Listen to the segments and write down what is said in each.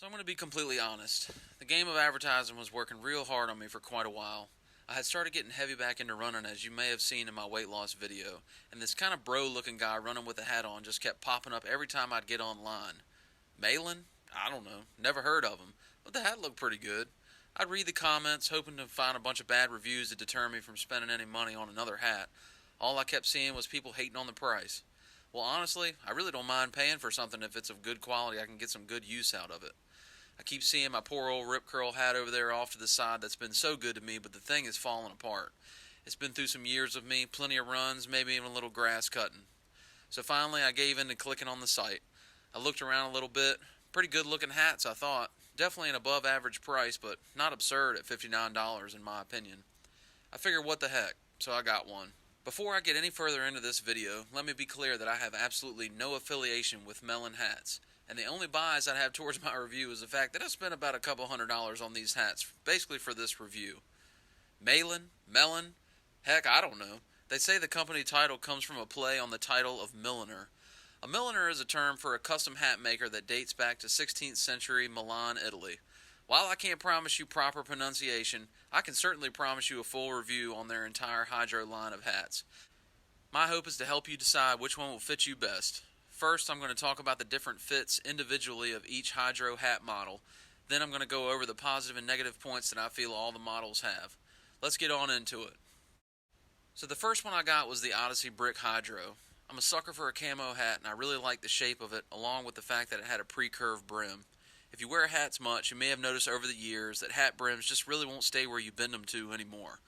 So I'm going to be completely honest. The game of advertising was working real hard on me for quite a while. I had started getting heavy back into running, as you may have seen in my weight loss video, and this kind of bro looking guy running with a hat on just kept popping up every time I'd get online. Melin? I don't know. Never heard of him. But the hat looked pretty good. I'd read the comments, hoping to find a bunch of bad reviews to deter me from spending any money on another hat. All I kept seeing was people hating on the price. Well, honestly, I really don't mind paying for something if it's of good quality. I can get some good use out of it. I keep seeing my poor old Rip Curl hat over there off to the side that's been so good to me, but the thing is falling apart. It's been through some years of me, plenty of runs, maybe even a little grass cutting. So finally I gave in to clicking on the site. I looked around a little bit. Pretty good looking hats, I thought. Definitely an above average price, but not absurd at $59 in my opinion. I figured what the heck, so I got one. Before I get any further into this video, let me be clear that I have absolutely no affiliation with Melin hats. And the only bias I have towards my review is the fact that I spent about a couple $100s on these hats, basically for this review. Melin, heck, I don't know. They say the company title comes from a play on the title of milliner. A milliner is a term for a custom hat maker that dates back to 16th century Milan, Italy. While I can't promise you proper pronunciation, I can certainly promise you a full review on their entire Hydro line of hats. My hope is to help you decide which one will fit you best. First, I'm going to talk about the different fits individually of each Hydro hat model. Then I'm going to go over the positive and negative points that I feel all the models have. Let's get on into it. So the first one I got was the Odyssey Brick Hydro. I'm a sucker for a camo hat, and I really like the shape of it, along with the fact that it had a pre-curved brim. If you wear hats much, you may have noticed over the years that hat brims just really won't stay where you bend them to anymore.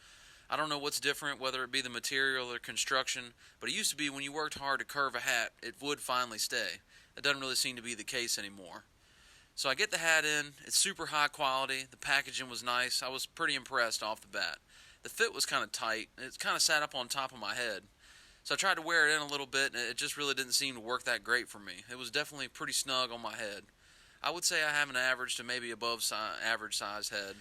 I don't know what's different, whether it be the material or construction, but it used to be when you worked hard to curve a hat, it would finally stay. That doesn't really seem to be the case anymore. So I get the hat in, it's super high quality, the packaging was nice, I was pretty impressed off the bat. The fit was kind of tight, and it kind of sat up on top of my head. So I tried to wear it in a little bit, and it just really didn't seem to work that great for me. It was definitely pretty snug on my head. I would say I have an average to maybe above average size head.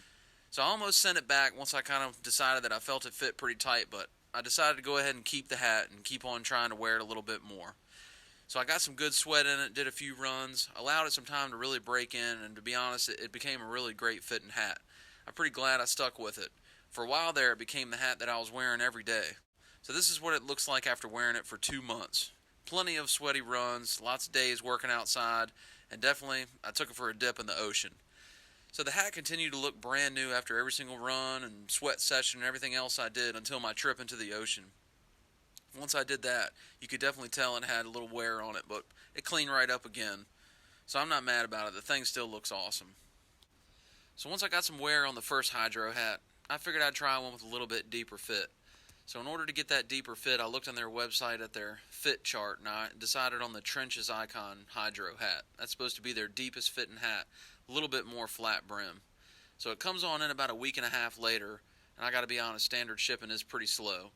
So I almost sent it back once I kind of decided that I felt it fit pretty tight, but I decided to go ahead and keep the hat and keep on trying to wear it a little bit more. So I got some good sweat in it, did a few runs, allowed it some time to really break in, and to be honest, it became a really great fitting hat. I'm pretty glad I stuck with it. For a while there, it became the hat that I was wearing every day. So this is what it looks like after wearing it for 2 months. Plenty of sweaty runs, lots of days working outside, and definitely I took it for a dip in the ocean. So the hat continued to look brand new after every single run and sweat session and everything else I did until my trip into the ocean. Once I did that, you could definitely tell it had a little wear on it, but it cleaned right up again. So I'm not mad about it. The thing still looks awesome. So once I got some wear on the first Hydro hat, I figured I'd try one with a little bit deeper fit. So in order to get that deeper fit, I looked on their website at their fit chart, and I decided on the Trenches Icon Hydro hat. That's supposed to be their deepest fitting hat, a little bit more flat brim. So it comes on in about a week and a half later, and I got to be honest, standard shipping is pretty slow.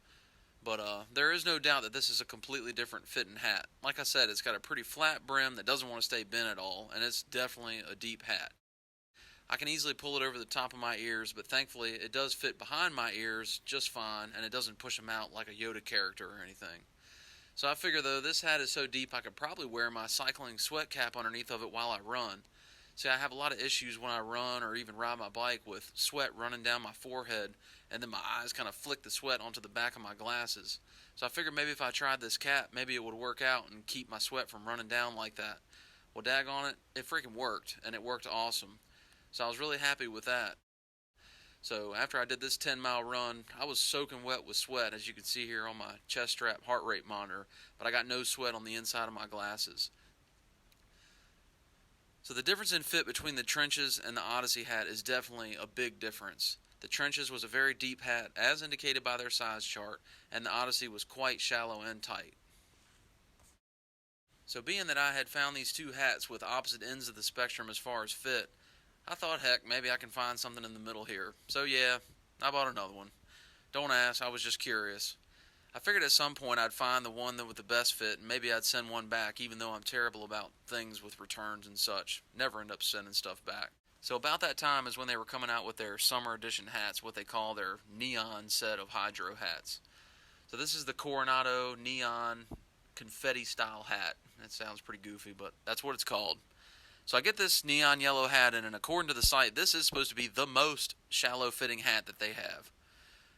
But there is no doubt that this is a completely different fitting hat. Like I said, it's got a pretty flat brim that doesn't want to stay bent at all, and it's definitely a deep hat. I can easily pull it over the top of my ears, but thankfully it does fit behind my ears just fine, and it doesn't push them out like a Yoda character or anything. So I figure though this hat is so deep I could probably wear my cycling sweat cap underneath of it while I run. See, I have a lot of issues when I run or even ride my bike with sweat running down my forehead, and then my eyes kind of flick the sweat onto the back of my glasses. So I figured maybe if I tried this cap, maybe it would work out and keep my sweat from running down like that. Well, daggone it, it freaking worked, and it worked awesome. So I was really happy with that. So after I did this 10-mile run, I was soaking wet with sweat, as you can see here on my chest strap heart rate monitor, but I got no sweat on the inside of my glasses. So the difference in fit between the Trenches and the Odyssey hat is definitely a big difference. The Trenches was a very deep hat, as indicated by their size chart, and the Odyssey was quite shallow and tight. So being that I had found these two hats with opposite ends of the spectrum as far as fit, I thought, heck, maybe I can find something in the middle here. So yeah, I bought another one. Don't ask, I was just curious. I figured at some point I'd find the one that with the best fit, and maybe I'd send one back, even though I'm terrible about things with returns and such. Never end up sending stuff back. So about that time is when they were coming out with their summer edition hats, what they call their neon set of Hydro hats. So this is the Coronado Neon Confetti style hat. That sounds pretty goofy, but that's what it's called. So I get this neon yellow hat in, and according to the site, this is supposed to be the most shallow fitting hat that they have.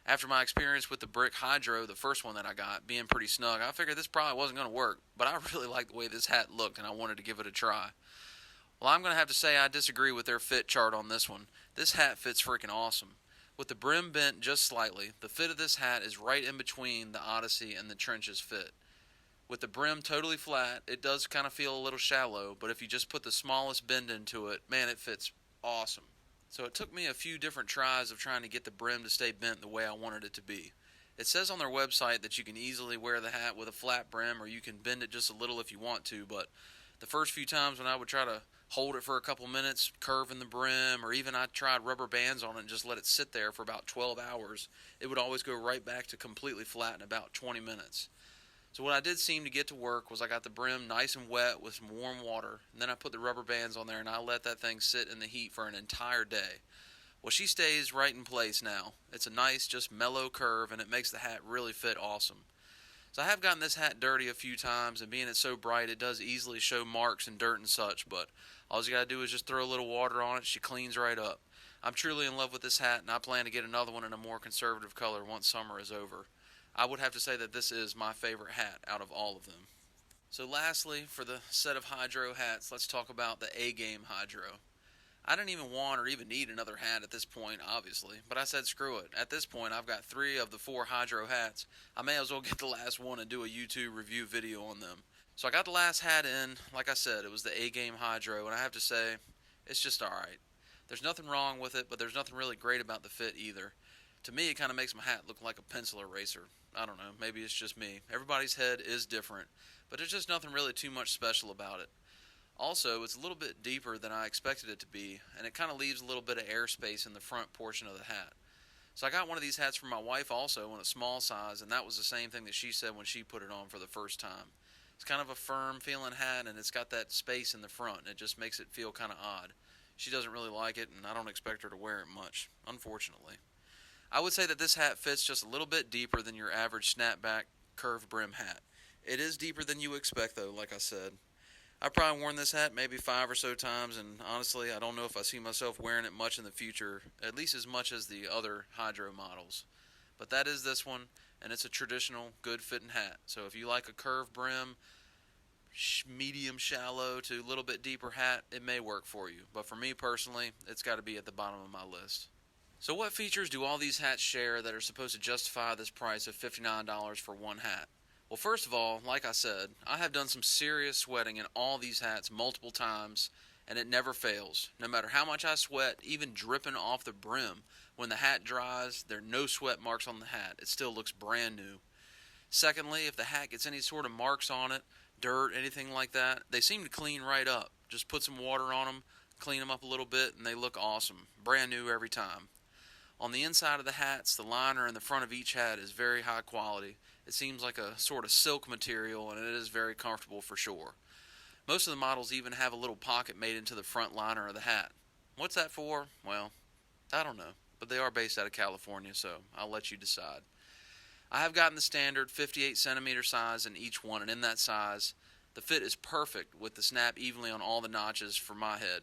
After my experience with the Brick Hydro, the first one that I got, being pretty snug, I figured this probably wasn't going to work, but I really liked the way this hat looked, and I wanted to give it a try. Well, I'm going to have to say I disagree with their fit chart on this one. This hat fits freaking awesome. With the brim bent just slightly, the fit of this hat is right in between the Odyssey and the Trenches fit. With the brim totally flat, it does kind of feel a little shallow, but if you just put the smallest bend into it, man, it fits awesome. So it took me a few different tries of trying to get the brim to stay bent the way I wanted it to be. It says on their website that you can easily wear the hat with a flat brim, or you can bend it just a little if you want to, but the first few times when I would try to hold it for a couple minutes, curving the brim, or even I tried rubber bands on it and just let it sit there for about 12 hours, it would always go right back to completely flat in about 20 minutes. So what I did seem to get to work was I got the brim nice and wet with some warm water, and then I put the rubber bands on there and I let that thing sit in the heat for an entire day. Well, she stays right in place now. It's a nice, just mellow curve, and it makes the hat really fit awesome. So I have gotten this hat dirty a few times, and being it's so bright, it does easily show marks and dirt and such, but all you gotta do is just throw a little water on it, she cleans right up. I'm truly in love with this hat, and I plan to get another one in a more conservative color once summer is over. I would have to say that this is my favorite hat out of all of them. So lastly, for the set of Hydro hats, let's talk about the A-Game Hydro. I didn't even want or even need another hat at this point, obviously, but I said screw it. At this point, I've got 3 of the 4 Hydro hats. I may as well get the last one and do a YouTube review video on them. So I got the last hat in. Like I said, it was the A-Game Hydro, and I have to say, it's just alright. There's nothing wrong with it, but there's nothing really great about the fit either. To me, it kind of makes my hat look like a pencil eraser. I don't know, maybe it's just me. Everybody's head is different, but there's just nothing really too much special about it. Also, it's a little bit deeper than I expected it to be, and it kind of leaves a little bit of airspace in the front portion of the hat. So I got one of these hats for my wife also in a small size, and that was the same thing that she said when she put it on for the first time. It's kind of a firm feeling hat, and it's got that space in the front, and it just makes it feel kind of odd. She doesn't really like it, and I don't expect her to wear it much, unfortunately. I would say that this hat fits just a little bit deeper than your average snapback curved brim hat. It is deeper than you expect though, like I said. I've probably worn this hat maybe 5 or so times, and honestly, I don't know if I see myself wearing it much in the future, at least as much as the other Hydro models. But that is this one, and it's a traditional, good-fitting hat. So if you like a curved brim, medium shallow to a little bit deeper hat, it may work for you. But for me personally, it's got to be at the bottom of my list. So what features do all these hats share that are supposed to justify this price of $59 for one hat? Well, first of all, like I said, I have done some serious sweating in all these hats multiple times, and it never fails. No matter how much I sweat, even dripping off the brim, when the hat dries, there are no sweat marks on the hat. It still looks brand new. Secondly, if the hat gets any sort of marks on it, dirt, anything like that, they seem to clean right up. Just put some water on them, clean them up a little bit, and they look awesome. Brand new every time. On the inside of the hats, the liner in the front of each hat is very high quality. It seems like a sort of silk material, and it is very comfortable for sure. Most of the models even have a little pocket made into the front liner of the hat. What's that for? Well, I don't know, but they are based out of California, so I'll let you decide. I have gotten the standard 58 centimeter size in each one, and in that size, the fit is perfect with the snap evenly on all the notches for my head.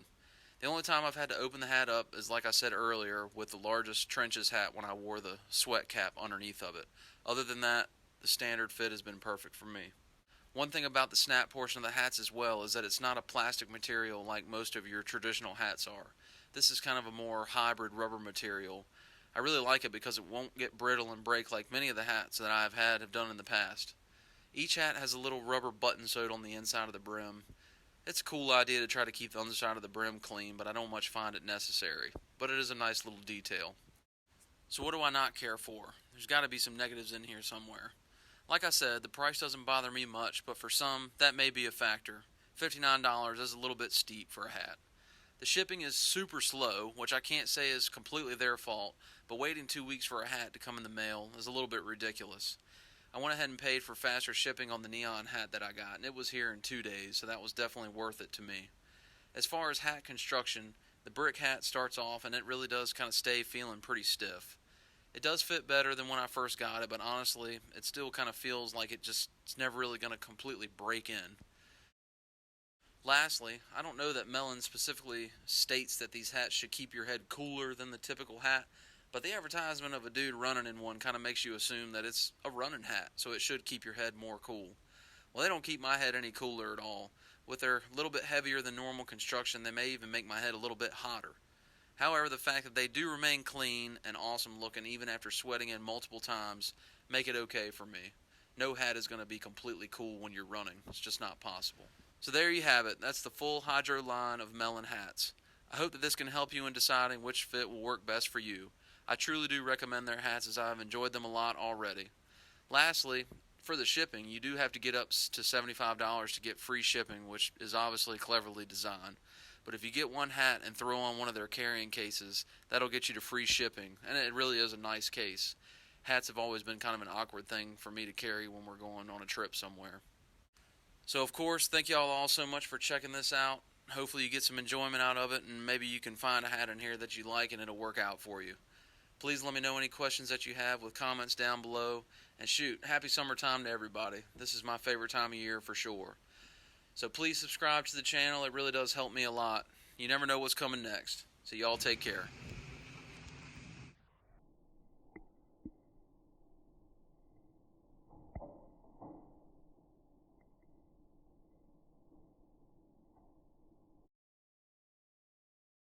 The only time I've had to open the hat up is, like I said earlier, with the largest Trenches hat when I wore the sweat cap underneath of it. Other than that, the standard fit has been perfect for me. One thing about the snap portion of the hats as well is that it's not a plastic material like most of your traditional hats are. This is kind of a more hybrid rubber material. I really like it because it won't get brittle and break like many of the hats that I've had have done in the past. Each hat has a little rubber button sewed on the inside of the brim. It's a cool idea to try to keep the underside of the brim clean, but I don't much find it necessary. But it is a nice little detail. So what do I not care for? There's got to be some negatives in here somewhere. Like I said, the price doesn't bother me much, but for some, that may be a factor. $59 is a little bit steep for a hat. The shipping is super slow, which I can't say is completely their fault, but waiting 2 weeks for a hat to come in the mail is a little bit ridiculous. I went ahead and paid for faster shipping on the neon hat that I got, and it was here in 2 days, so that was definitely worth it to me. As far as hat construction, the brick hat starts off, and it really does kind of stay feeling pretty stiff. It does fit better than when I first got it, but honestly, it still kind of feels like it's never really going to completely break in. Lastly, I don't know that Melin specifically states that these hats should keep your head cooler than the typical hat, but the advertisement of a dude running in one kind of makes you assume that it's a running hat, so it should keep your head more cool. Well, they don't keep my head any cooler at all. With their little bit heavier than normal construction, they may even make my head a little bit hotter. However, the fact that they do remain clean and awesome looking even after sweating in multiple times make it okay for me. No hat is going to be completely cool when you're running. It's just not possible. So there you have it. That's the full Hydro line of Melin hats. I hope that this can help you in deciding which fit will work best for you. I truly do recommend their hats as I have enjoyed them a lot already. Lastly, for the shipping, you do have to get up to $75 to get free shipping, which is obviously cleverly designed. But if you get one hat and throw on one of their carrying cases, that'll get you to free shipping, and it really is a nice case. Hats have always been kind of an awkward thing for me to carry when we're going on a trip somewhere. So, of course, thank y'all all so much for checking this out. Hopefully you get some enjoyment out of it, and maybe you can find a hat in here that you like and it'll work out for you. Please let me know any questions that you have with comments down below. And shoot, happy summertime to everybody. This is my favorite time of year for sure. So please subscribe to the channel. It really does help me a lot. You never know what's coming next. So y'all take care.